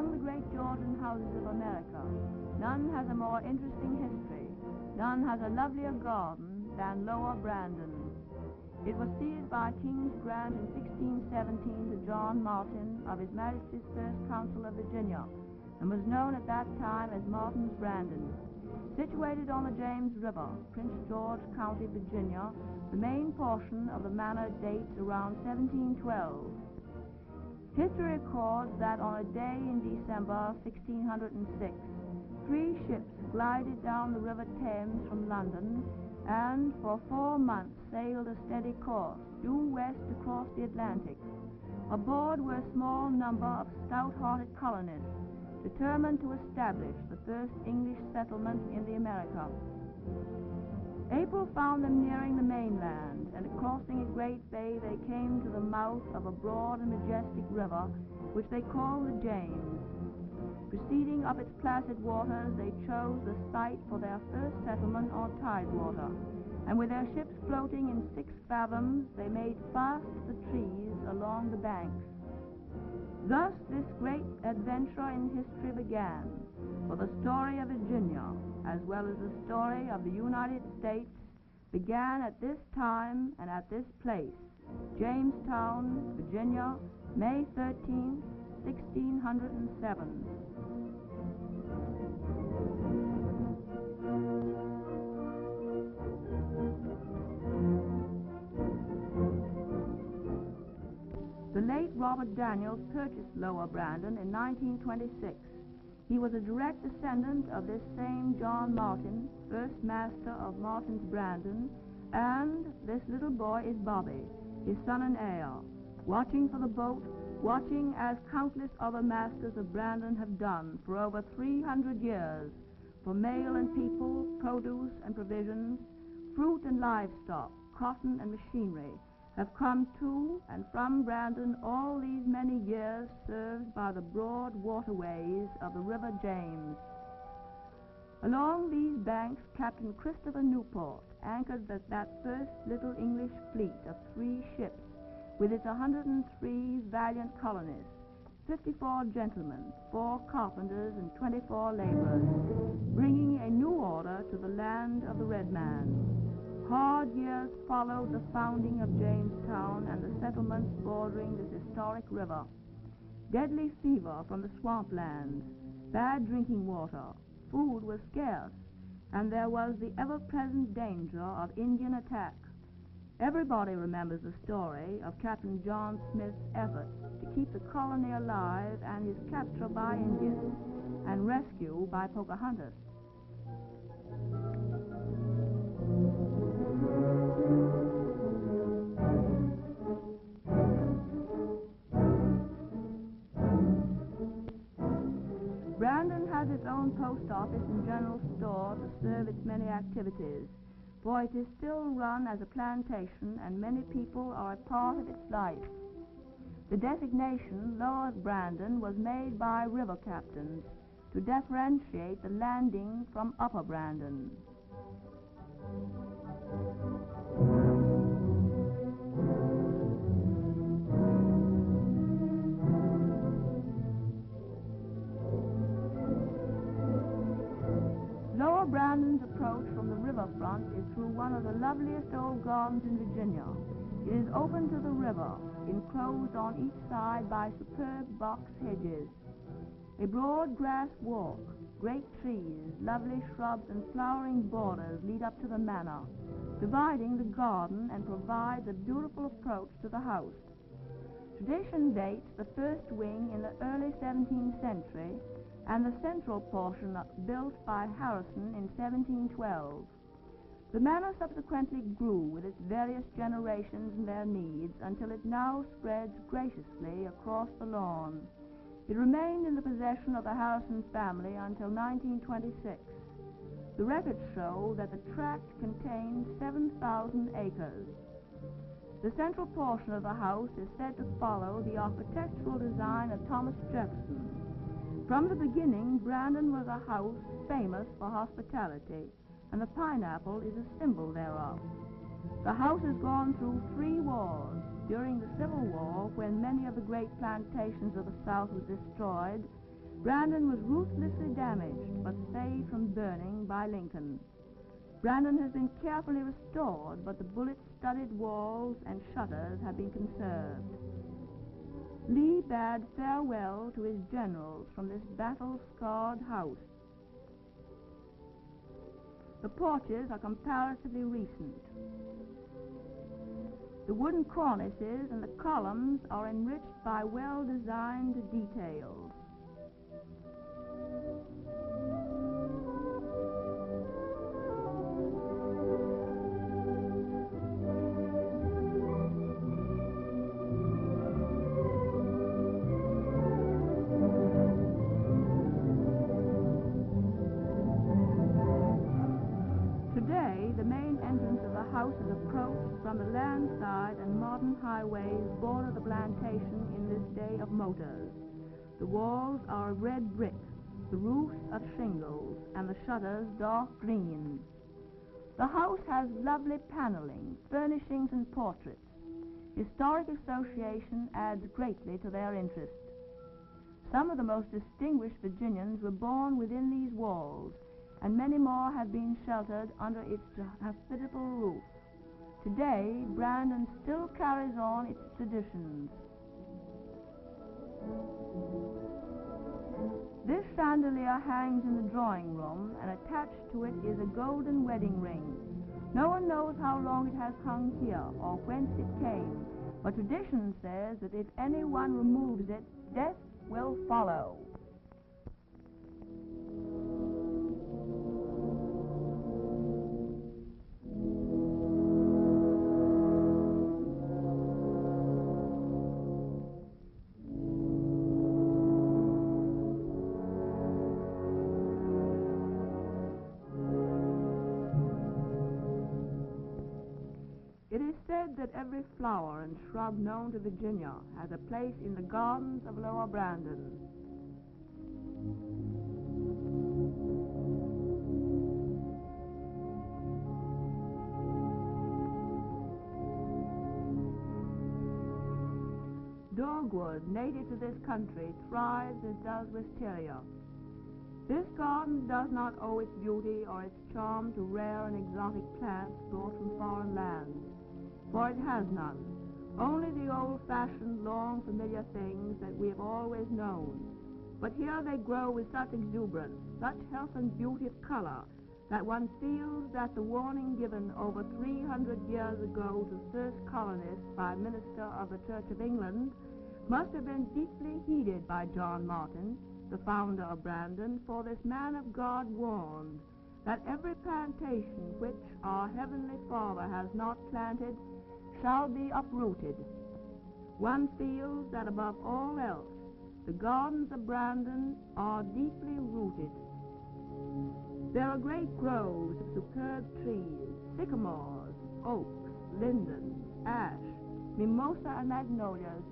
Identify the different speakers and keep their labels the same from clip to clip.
Speaker 1: Among the great Georgian houses of America, none has a more interesting history, none has a lovelier garden than Lower Brandon. It was ceded by a king's grant in 1617 to John Martin of His Majesty's First Consul of Virginia, and was known at that time as Martin's Brandon. Situated on the James River, Prince George County, Virginia, the main portion of the manor dates around 1712. History records that on a day in December 1606, 3 ships glided down the River Thames from London and for 4 months sailed a steady course due west across the Atlantic. Aboard were a small number of stout-hearted colonists determined to establish the first English settlement in the America. April found them nearing the mainland, and crossing a great bay they came to the mouth of a broad and majestic river, which they called the James. Proceeding up its placid waters, they chose the site for their first settlement on tidewater, and with their ships floating in 6 fathoms, they made fast the trees along the banks. Thus this great adventure in history began, for the story of Virginia, as well as the story of the United States, began at this time and at this place, Jamestown, Virginia, May 13, 1607. The late Robert Daniels purchased Lower Brandon in 1926. He was a direct descendant of this same John Martin, first master of Martin's Brandon, and this little boy is Bobby, his son and heir, watching for the boat, watching as countless other masters of Brandon have done for over 300 years, for mail and people, produce and provisions, fruit and livestock, cotton and machinery, have come to and from Brandon all these many years, served by the broad waterways of the River James. Along these banks, Captain Christopher Newport anchored that first little English fleet of 3 ships, with its 103 valiant colonists, 54 gentlemen, 4 carpenters, and 24 laborers, bringing a new order to the land of the red man. Hard years followed the founding of Jamestown and the settlements bordering this historic river. Deadly fever from the swamplands, bad drinking water, food was scarce, and there was the ever-present danger of Indian attack. Everybody remembers the story of Captain John Smith's efforts to keep the colony alive and his capture by Indians and rescue by Pocahontas. Brandon has its own post office and general store to serve its many activities, for it is still run as a plantation and many people are a part of its life. The designation Lower Brandon was made by river captains to differentiate the landing from Upper Brandon. Lower Brandon's approach from the riverfront is through one of the loveliest old gardens in Virginia. It is open to the river, enclosed on each side by superb box hedges. A broad grass walk, great trees, lovely shrubs, and flowering borders lead up to the manor, dividing the garden and provides a beautiful approach to the house. Tradition dates the first wing in the early 17th century and the central portion built by Harrison in 1712. The manor subsequently grew with its various generations and their needs until it now spreads graciously across the lawn. It remained in the possession of the Harrison family until 1926. The records show that the tract contained 7,000 acres. The central portion of the house is said to follow the architectural design of Thomas Jefferson. From the beginning, Brandon was a house famous for hospitality, and the pineapple is a symbol thereof. The house has gone through 3 wars. During the Civil War, when many of the great plantations of the South were destroyed, Brandon was ruthlessly damaged, but saved from burning by Lincoln. Brandon has been carefully restored, but the bullet-studded walls and shutters have been conserved. Lee bade farewell to his generals from this battle-scarred house. The porches are comparatively recent. The wooden cornices and the columns are enriched by well-designed details. Today, the main entrance of the house is approached from the land side, and modern highways border the plantation in this day of motors. The walls are of red brick, the roofs of shingles, and the shutters dark green. The house has lovely paneling, furnishings, and portraits. Historic association adds greatly to their interest. Some of the most distinguished Virginians were born within these walls, and many more have been sheltered under its hospitable roof. Today, Brandon still carries on its traditions. This chandelier hangs in the drawing room, and attached to it is a golden wedding ring. No one knows how long it has hung here or whence it came, but tradition says that if anyone removes it, death will follow. It is said that every flower and shrub known to Virginia has a place in the gardens of Lower Brandon. Dogwood, native to this country, thrives as does wisteria. This garden does not owe its beauty or its charm to rare and exotic plants brought from foreign lands, for it has none. Only the old-fashioned, long familiar things that we have always known. But here they grow with such exuberance, such health and beauty of color, that one feels that the warning given over 300 years ago to first colonists by a minister of the Church of England must have been deeply heeded by John Martin, the founder of Brandon, for this man of God warned that every plantation which our Heavenly Father has not planted shall be uprooted. One feels that above all else, the gardens of Brandon are deeply rooted. There are great groves of superb trees, sycamores, oaks, lindens, ash, mimosa, and magnolias.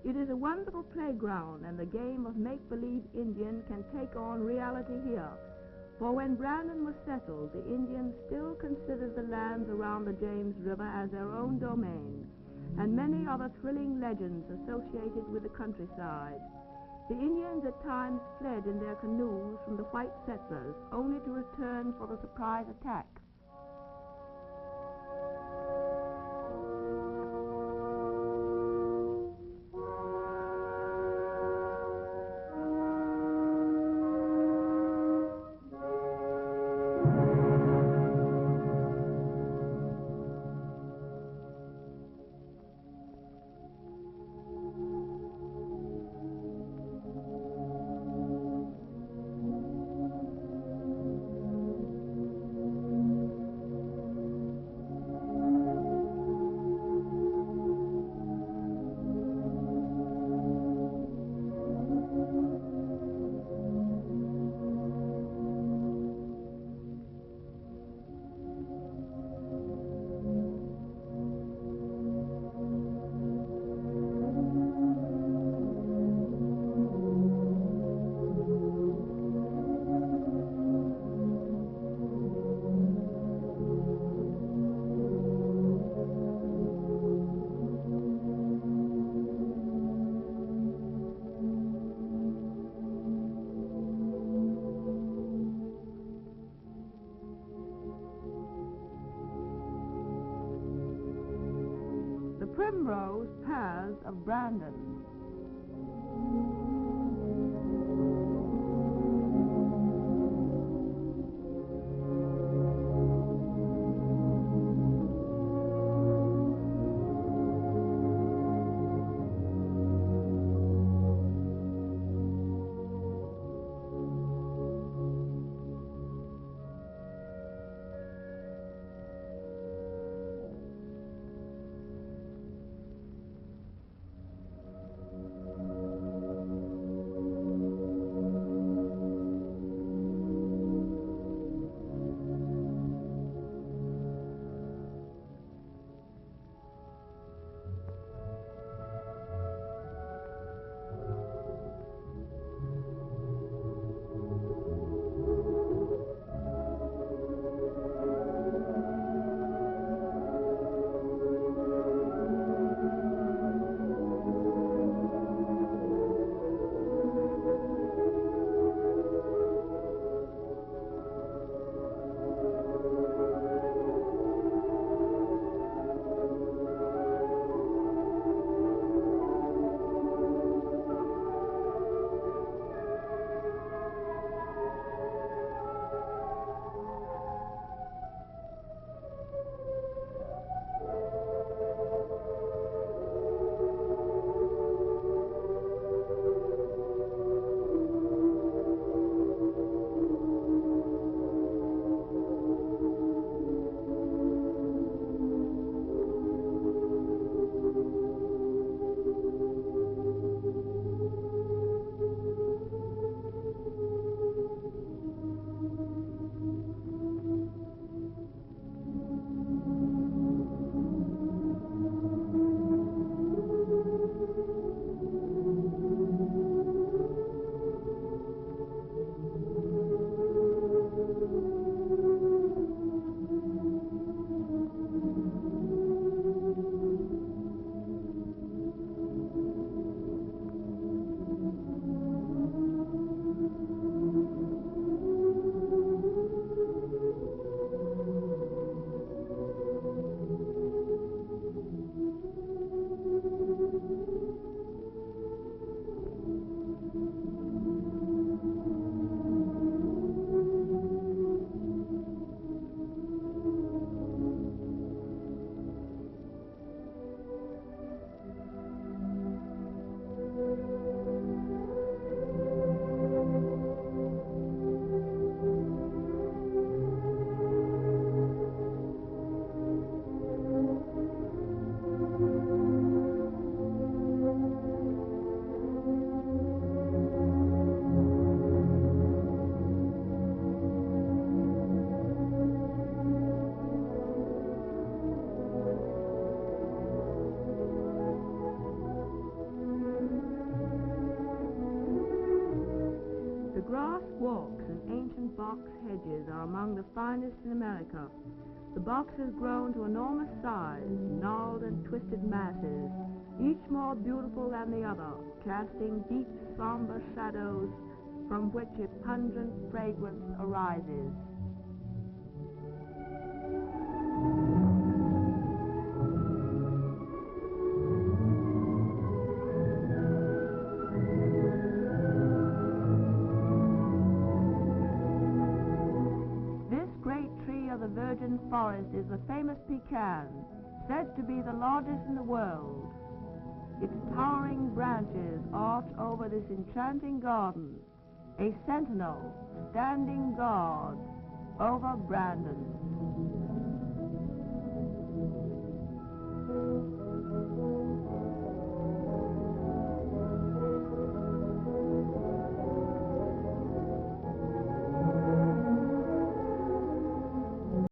Speaker 1: It is a wonderful playground, and the game of make-believe Indian can take on reality here. For when Brandon was settled, the Indians still considered the lands around the James River as their own domain, and many other thrilling legends associated with the countryside. The Indians at times fled in their canoes from the white settlers, only to return for the surprise attack. primrose pears of Brandon. Grass walks and ancient box hedges are among the finest in America. The box has grown to enormous size, gnarled and twisted masses, each more beautiful than the other, casting deep, somber shadows from which a pungent fragrance arises. The virgin forest is the famous pecan, said to be the largest in the world. Its towering branches arch over this enchanting garden, a sentinel standing guard over Brandon.